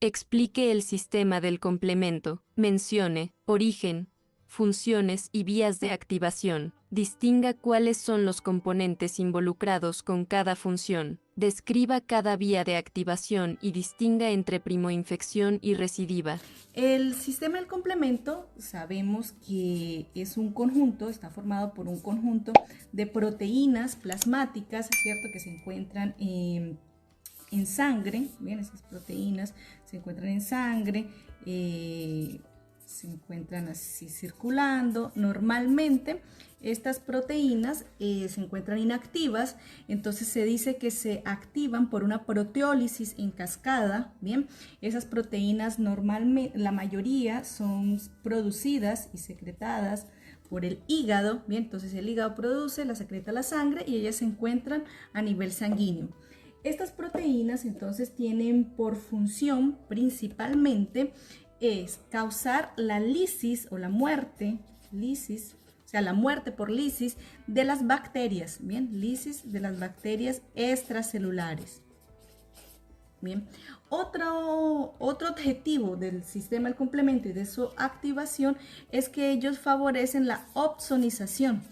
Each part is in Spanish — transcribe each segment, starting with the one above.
Explique el sistema del complemento, mencione origen, funciones y vías de activación. Distinga cuáles son los componentes involucrados con cada función. Describa cada vía de activación y distinga entre primoinfección y recidiva. El sistema del complemento sabemos que es un conjunto, está formado por un conjunto de proteínas plasmáticas, ¿cierto? Que se encuentran en sangre, bien, esas proteínas se encuentran en sangre, se encuentran así circulando. Normalmente estas proteínas se encuentran inactivas, entonces se dice que se activan por una proteólisis en cascada, bien. Esas proteínas normalmente, la mayoría son producidas y secretadas por el hígado, bien, entonces el hígado produce, la secreta la sangre y ellas se encuentran a nivel sanguíneo. Estas proteínas entonces tienen por función principalmente es causar la lisis o la muerte, lisis, o sea, la muerte por lisis de las bacterias, bien, lisis de las bacterias extracelulares. Bien, otro objetivo del sistema del complemento y de su activación es que ellos favorecen la opsonización.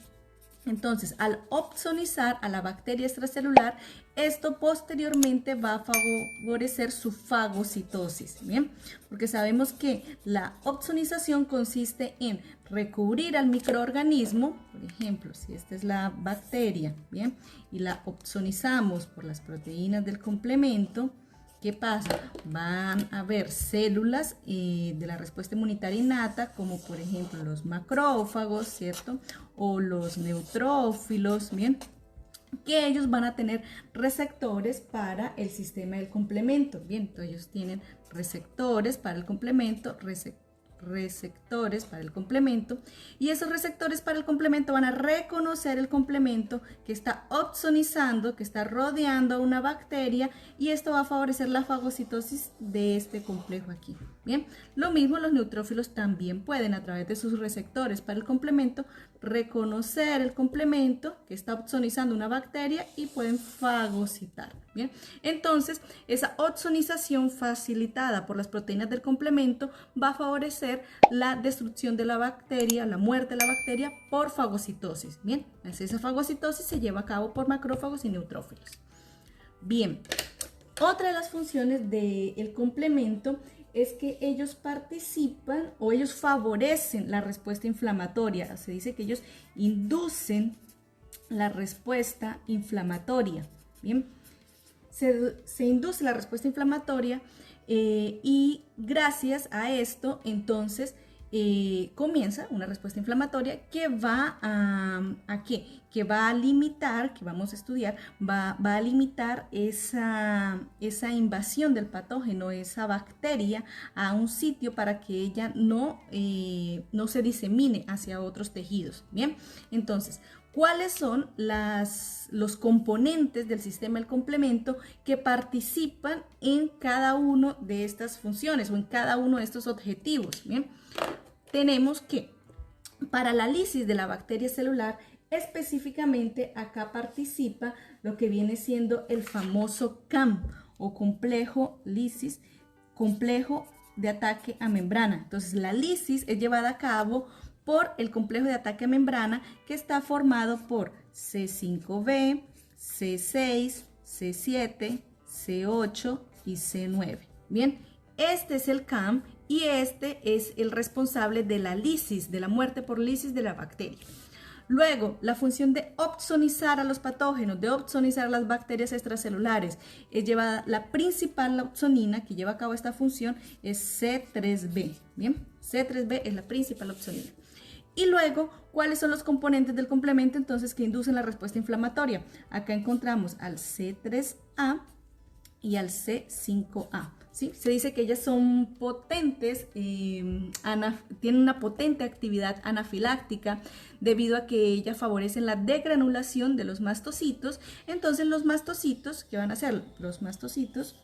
Entonces, al opsonizar a la bacteria extracelular, esto posteriormente va a favorecer su fagocitosis, ¿bien? Porque sabemos que la opsonización consiste en recubrir al microorganismo, por ejemplo, si esta es la bacteria, ¿bien? Y la opsonizamos por las proteínas del complemento. ¿Qué pasa? Van a haber células de la respuesta inmunitaria innata, como por ejemplo los macrófagos, ¿cierto? O los neutrófilos, ¿bien? Que ellos van a tener receptores para el sistema del complemento, ¿bien? Entonces ellos tienen receptores para el complemento, receptores para el complemento, y esos receptores para el complemento van a reconocer el complemento que está opsonizando, que está rodeando a una bacteria, y esto va a favorecer la fagocitosis de este complejo aquí. Bien, lo mismo los neutrófilos también pueden a través de sus receptores para el complemento reconocer el complemento que está opsonizando una bacteria y pueden fagocitar. Bien, entonces esa opsonización facilitada por las proteínas del complemento va a favorecer la destrucción de la bacteria, la muerte de la bacteria por fagocitosis. Bien, esa fagocitosis se lleva a cabo por macrófagos y neutrófilos. Bien, otra de las funciones del complemento es que ellos participan o ellos favorecen la respuesta inflamatoria. Se dice que ellos inducen la respuesta inflamatoria. Bien, se induce la respuesta inflamatoria y gracias a esto entonces comienza una respuesta inflamatoria que va a ¿qué? Que va a limitar, que vamos a estudiar, va a limitar esa invasión del patógeno, esa bacteria a un sitio para que ella no se disemine hacia otros tejidos. Bien, entonces, ¿cuáles son los componentes del sistema del complemento que participan en cada una de estas funciones o en cada uno de estos objetivos? Bien, tenemos que para la lisis de la bacteria celular, específicamente acá participa lo que viene siendo el famoso CAM o complejo lisis, complejo de ataque a membrana. Entonces la lisis es llevada a cabo por el complejo de ataque a membrana que está formado por C5b, C6, C7, C8 y C9. Bien, este es el CAM y este es el responsable de la lisis, de la muerte por lisis de la bacteria. Luego, la función de opsonizar a los patógenos, de opsonizar a las bacterias extracelulares, es llevada, la principal opsonina que lleva a cabo esta función es C3b. Bien, C3b es la principal opsonina. Y luego, ¿cuáles son los componentes del complemento entonces que inducen la respuesta inflamatoria? Acá encontramos al C3A y al C5A. ¿Sí? Se dice que ellas son potentes, tienen una potente actividad anafiláctica debido a que ellas favorecen la degranulación de los mastocitos. Entonces los mastocitos, ¿qué van a hacer? Los mastocitos,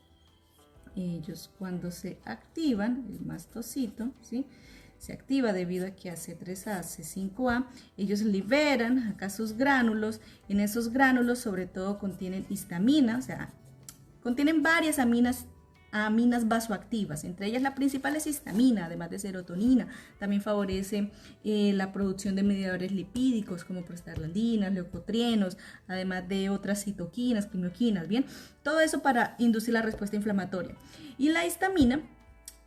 ellos cuando se activan, el mastocito, ¿sí? Se activa debido a que a C3A, C5A, ellos liberan acá sus gránulos. En esos gránulos sobre todo contienen histamina, o sea, contienen varias aminas aminas vasoactivas. Entre ellas la principal es histamina, además de serotonina. También favorece la producción de mediadores lipídicos como prostaglandinas, leucotrienos, además de otras citoquinas, quimioquinas, ¿bien? Todo eso para inducir la respuesta inflamatoria. Y la histamina,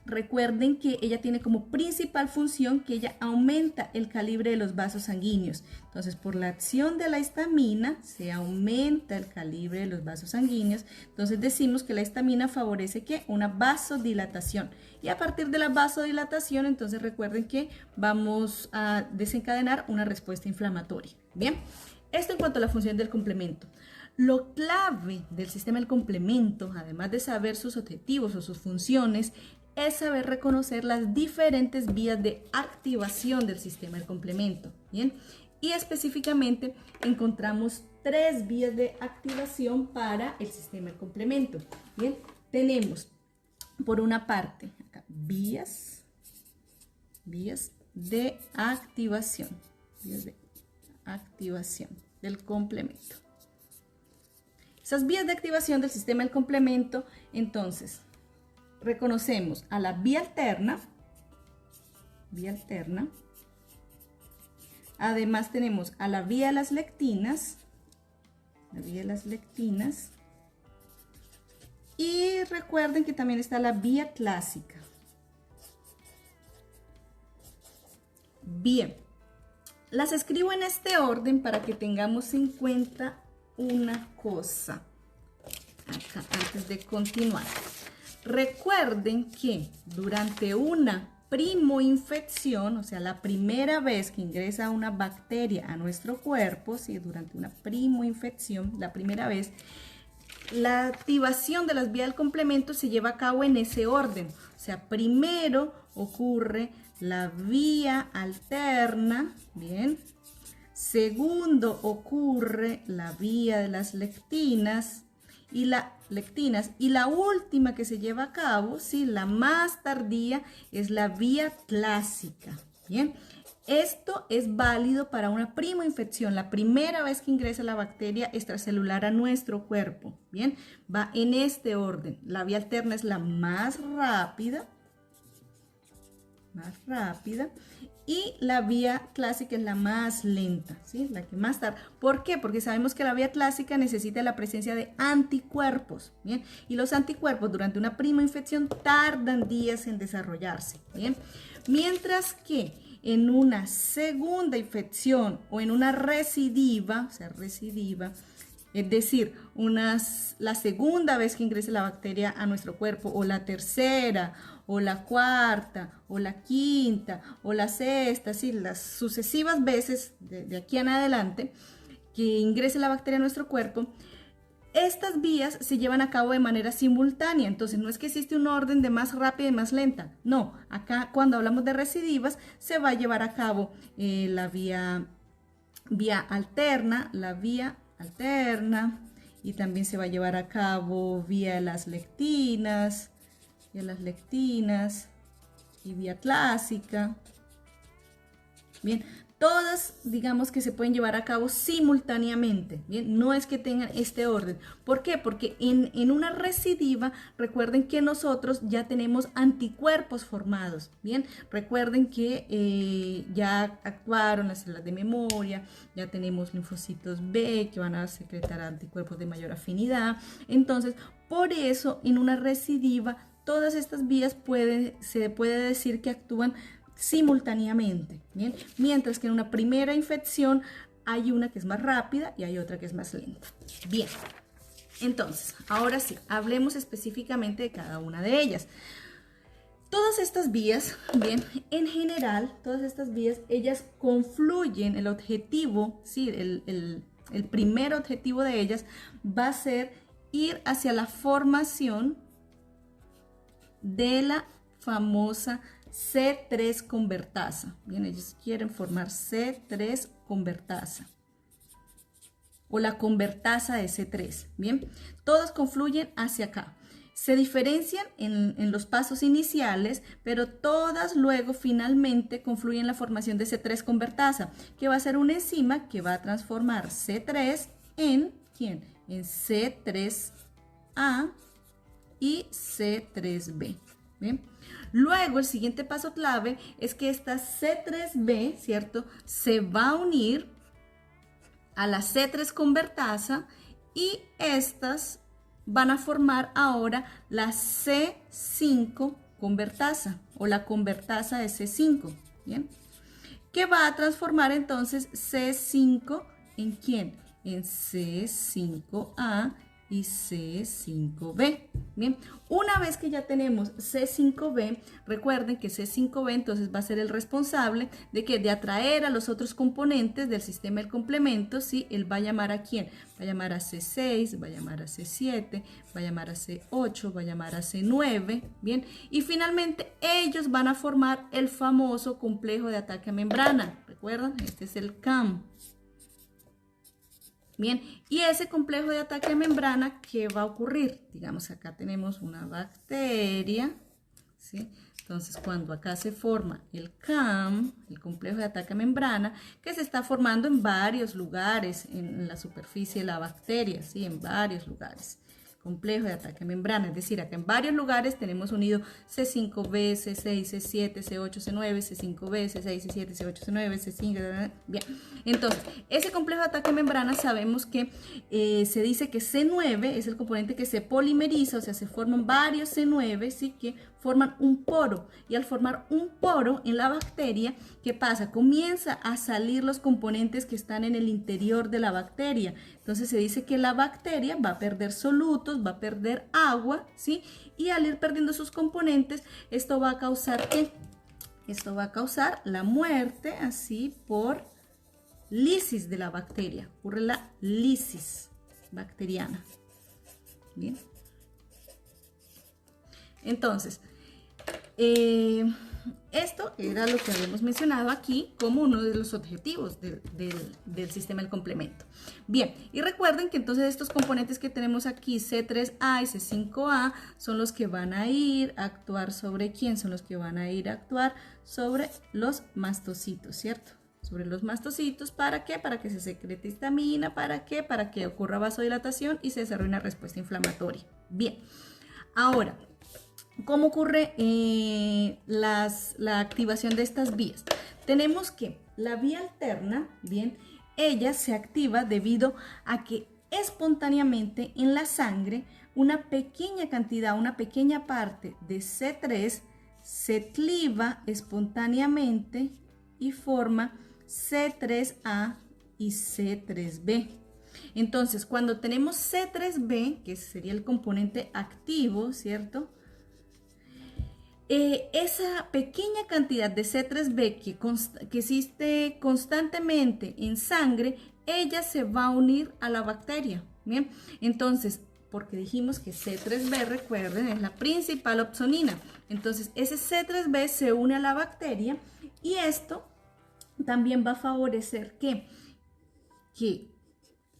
recuerden que ella tiene como principal función que ella aumenta el calibre de los vasos sanguíneos. Entonces, por la acción de la histamina se aumenta el calibre de los vasos sanguíneos. Entonces, decimos que la histamina favorece ¿qué? Una vasodilatación. Y a partir de la vasodilatación, entonces recuerden que vamos a desencadenar una respuesta inflamatoria. Bien, esto en cuanto a la función del complemento. Lo clave del sistema del complemento, además de saber sus objetivos o sus funciones, es saber reconocer las diferentes vías de activación del sistema del complemento, ¿bien? Y específicamente encontramos 3 vías de activación para el sistema del complemento, ¿bien? Tenemos, por una parte, acá, vías de activación del complemento. Esas vías de activación del sistema del complemento, entonces, reconocemos a la vía alterna, además tenemos a la vía de las lectinas, y recuerden que también está la vía clásica. Bien, las escribo en este orden para que tengamos en cuenta una cosa acá antes de continuar. Recuerden que durante una primoinfección, o sea, la primera vez que ingresa una bacteria a nuestro cuerpo, ¿sí? Durante una primoinfección, la primera vez, la activación de las vías del complemento se lleva a cabo en ese orden. O sea, primero ocurre la vía alterna, ¿bien? Segundo ocurre la vía de las lectinas y la última que se lleva a cabo, ¿sí? La más tardía, es la vía clásica, ¿bien? Esto es válido para una primoinfección, la primera vez que ingresa la bacteria extracelular a nuestro cuerpo, ¿bien? Va en este orden. La vía alterna es la más rápida, y la vía clásica es la más lenta, ¿sí? La que más tarda. ¿Por qué? Porque sabemos que la vía clásica necesita la presencia de anticuerpos, ¿bien? Y los anticuerpos durante una primoinfección tardan días en desarrollarse, ¿bien? Mientras que en una segunda infección o en una recidiva, es decir, la segunda vez que ingrese la bacteria a nuestro cuerpo, o la tercera, o la cuarta, o la quinta, o la sexta, ¿sí? Las sucesivas veces de aquí en adelante que ingrese la bacteria a nuestro cuerpo, estas vías se llevan a cabo de manera simultánea. Entonces, no es que existe un orden de más rápida y más lenta. No, acá cuando hablamos de recidivas, se va a llevar a cabo la vía alterna, y también se va a llevar a cabo vía de las lectinas, y vía clásica. Bien, todas, digamos que se pueden llevar a cabo simultáneamente, bien, no es que tengan este orden. ¿Por qué? Porque en una recidiva, recuerden que nosotros ya tenemos anticuerpos formados, bien, recuerden que ya actuaron las células de memoria, ya tenemos linfocitos B que van a secretar anticuerpos de mayor afinidad. Entonces, por eso en una recidiva todas estas vías se puede decir que actúan simultáneamente, ¿bien? Mientras que en una primera infección hay una que es más rápida y hay otra que es más lenta. Bien, entonces, ahora sí, hablemos específicamente de cada una de ellas. Todas estas vías, bien, en general, todas estas vías, ellas confluyen, el objetivo, sí, el primer objetivo de ellas va a ser ir hacia la formación de la famosa C3 convertasa. Bien, ellos quieren formar C3 convertasa o la convertasa de C3. Bien, todas confluyen hacia acá. Se diferencian en los pasos iniciales, pero todas luego finalmente confluyen en la formación de C3 convertasa, que va a ser una enzima que va a transformar C3 en ¿quién? En C3A y C3b. ¿Bien? Luego el siguiente paso clave es que esta C3b, ¿cierto?, se va a unir a la C3 convertasa y estas van a formar ahora la C5 convertasa o la convertasa de C5, ¿bien? Que va a transformar entonces C5 ¿en quién? En C5A y C5b. Bien, una vez que ya tenemos C5b, recuerden que C5b entonces va a ser el responsable de que de atraer a los otros componentes del sistema del complemento, ¿sí? Él va a llamar a quién, va a llamar a C6, va a llamar a C7, va a llamar a C8, va a llamar a C9, bien, y finalmente ellos van a formar el famoso complejo de ataque a membrana. ¿Recuerdan? Este es el CAM. Bien, y ese complejo de ataque a membrana, ¿qué va a ocurrir? Digamos, acá tenemos una bacteria, ¿sí? Entonces, cuando acá se forma el CAM, el complejo de ataque a membrana, que se está formando en varios lugares en la superficie de la bacteria, ¿sí? En varios lugares. Complejo de ataque a membrana, es decir, acá en varios lugares tenemos unido C5b, C6, C7, C8, C9, C5b, C6, C7, C8, C9, C5, bien. Entonces, ese complejo de ataque a membrana sabemos que se dice que C9 es el componente que se polimeriza, o sea, se forman varios C9, ¿sí? Que forman un poro, y al formar un poro en la bacteria, ¿qué pasa? Comienza a salir los componentes que están en el interior de la bacteria. Entonces se dice que la bacteria va a perder solutos, va a perder agua, ¿sí? Y al ir perdiendo sus componentes, esto va a causar ¿qué? Esto va a causar la muerte, así, por lisis de la bacteria. Ocurre la lisis bacteriana. Bien. Entonces, esto era lo que habíamos mencionado aquí como uno de los objetivos del sistema del complemento. Bien, y recuerden que entonces estos componentes que tenemos aquí, C3A y C5A, son los que van a ir a actuar sobre ¿quién? Son los que van a ir a actuar sobre los mastocitos, ¿cierto? Sobre los mastocitos, ¿para qué? Para que se secrete histamina, ¿para qué? Para que ocurra vasodilatación y se desarrolle una respuesta inflamatoria. Bien, ahora, ¿cómo ocurre la activación de estas vías? Tenemos que la vía alterna, bien, ella se activa debido a que espontáneamente en la sangre una pequeña cantidad, una pequeña parte de C3 se cliva espontáneamente y forma C3A y C3B. Entonces, cuando tenemos C3B, que sería el componente activo, ¿cierto? Esa pequeña cantidad de C3b que existe constantemente en sangre, ella se va a unir a la bacteria. Bien, entonces, porque dijimos que C3b, recuerden, es la principal opsonina. Entonces, ese C3b se une a la bacteria y esto también va a favorecer que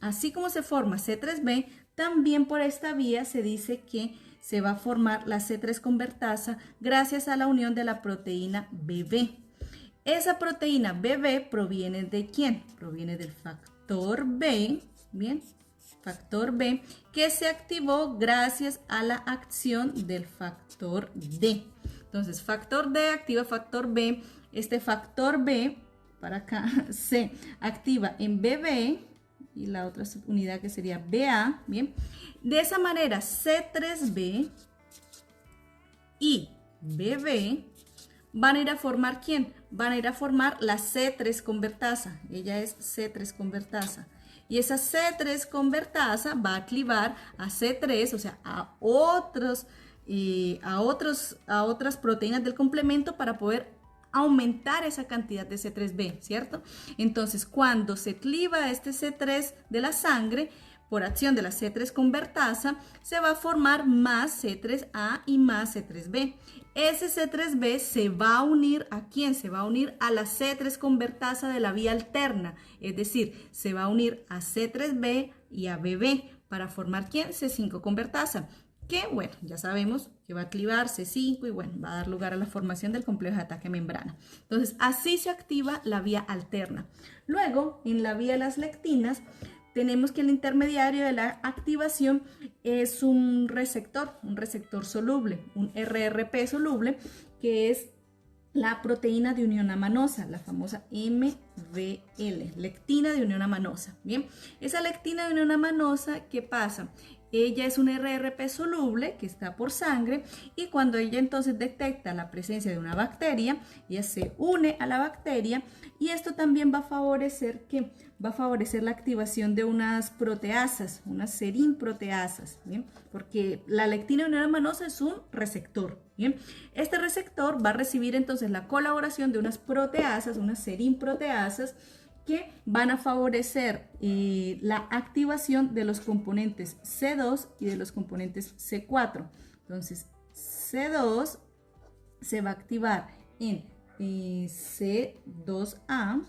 así como se forma C3b, también por esta vía se dice que se va a formar la C3 convertasa gracias a la unión de la proteína BB. Esa proteína BB proviene de ¿quién? Proviene del factor B, ¿bien? Factor B, que se activó gracias a la acción del factor D. Entonces, factor D activa factor B. Este factor B, para acá, se activa en BB, y la otra unidad que sería BA, ¿bien? De esa manera, C3B y BB van a ir a formar ¿quién? Van a ir a formar la C3 convertasa. Ella es C3 convertasa. Y esa C3 convertasa va a clivar a C3, o sea, a otras proteínas del complemento para poder aumentar esa cantidad de C3b, ¿cierto? Entonces, cuando se cliva este C3 de la sangre, por acción de la C3 convertasa, se va a formar más C3A y más C3b. Ese C3b se va a unir ¿a quién? Se va a unir a la C3 convertasa de la vía alterna, es decir, se va a unir a C3b y a BB para formar ¿quién? C5 convertasa. Que, bueno, ya sabemos que va a clivar C5 y, bueno, va a dar lugar a la formación del complejo de ataque a membrana. Entonces, así se activa la vía alterna. Luego, en la vía de las lectinas, tenemos que el intermediario de la activación es un receptor soluble, un RRP soluble, que es la proteína de unión amanosa, la famosa MBL, lectina de unión amanosa. Bien, esa lectina de unión amanosa, ¿qué pasa? Ella es un RRP soluble que está por sangre, y cuando ella entonces detecta la presencia de una bacteria, ella se une a la bacteria, y esto también va a favorecer ¿qué? Va a favorecer la activación de unas proteasas, unas serinproteasas, ¿bien? Porque la lectina de unión amanosa es un receptor, ¿bien? Este receptor va a recibir entonces la colaboración de unas proteasas, unas serinproteasas, que van a favorecer la activación de los componentes C2 y de los componentes C4. Entonces, C2 se va a activar en C2A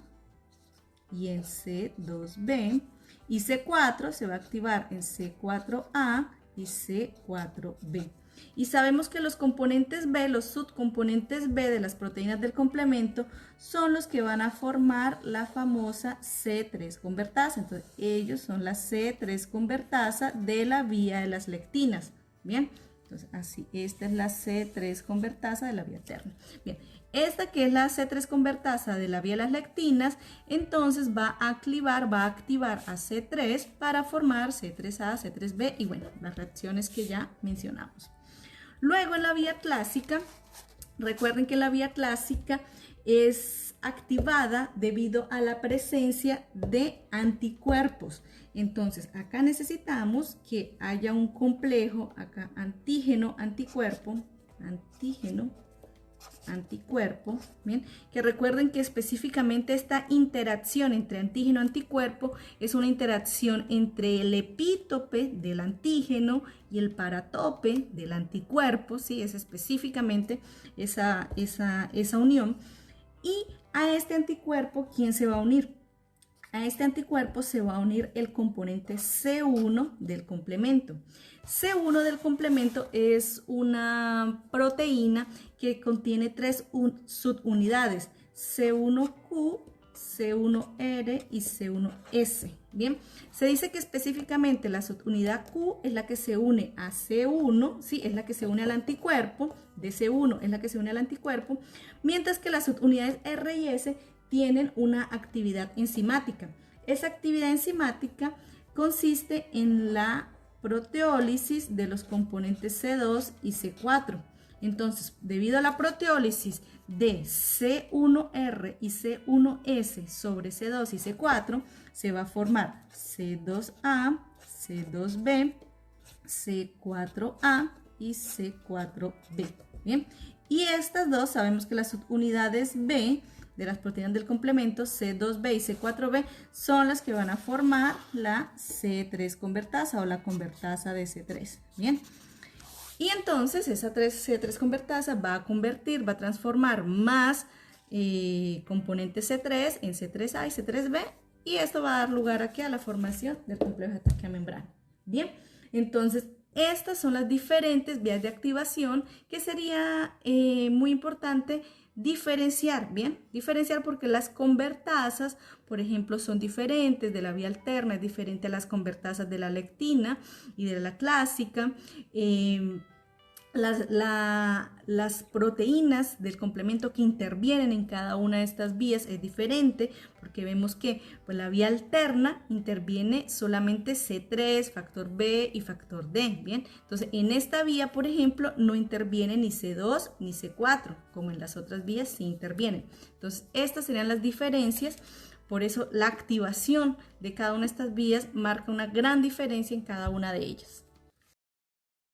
y en C2B, y C4 se va a activar en C4A y C4B. Y sabemos que los componentes B, los subcomponentes B de las proteínas del complemento, son los que van a formar la famosa C3 convertasa. Entonces, ellos son la C3 convertasa de la vía de las lectinas. Bien, entonces así, esta es la C3 convertasa de la vía terna. Bien, esta que es la C3 convertasa de la vía de las lectinas, entonces va a activar a C3 para formar C3A, C3B y bueno, las reacciones que ya mencionamos. Luego en la vía clásica, recuerden que la vía clásica es activada debido a la presencia de anticuerpos. Entonces acá necesitamos que haya un complejo, acá antígeno, anticuerpo, bien, que recuerden que específicamente esta interacción entre antígeno y anticuerpo es una interacción entre el epítope del antígeno y el paratope del anticuerpo, ¿sí? Es específicamente esa unión. Y a este anticuerpo, ¿quién se va a unir? A este anticuerpo se va a unir el componente C1 del complemento. C1 del complemento es una proteína que contiene tres subunidades: C1Q, C1R y C1S. Bien, se dice que específicamente la subunidad Q es la que se une a C1, ¿sí? Es la que se une al anticuerpo, de C1 es la que se une al anticuerpo, mientras que las subunidades R y S tienen una actividad enzimática. Esa actividad enzimática consiste en la proteólisis de los componentes C2 y C4. Entonces, debido a la proteólisis de C1R y C1S sobre C2 y C4, se va a formar C2A, C2B, C4A y C4B. Bien, y estas dos sabemos que las subunidades B de las proteínas del complemento, C2B y C4B, son las que van a formar la C3 convertasa o la convertasa de C3. Bien, y entonces esa C3 convertasa va a transformar más componentes C3 en C3A y C3B, y esto va a dar lugar aquí a la formación del complejo de ataque a membrana. Bien, entonces estas son las diferentes vías de activación que sería muy importante diferenciar, ¿bien? Diferenciar porque las convertasas, por ejemplo, son diferentes de la vía alterna, es diferente a las convertasas de la lectina y de la clásica. Las proteínas del complemento que intervienen en cada una de estas vías es diferente, porque vemos que pues, la vía alterna interviene solamente C3, factor B y factor D, ¿bien? Entonces, en esta vía, por ejemplo, no interviene ni C2 ni C4, como en las otras vías sí intervienen. Entonces, estas serían las diferencias. Por eso, la activación de cada una de estas vías marca una gran diferencia en cada una de ellas.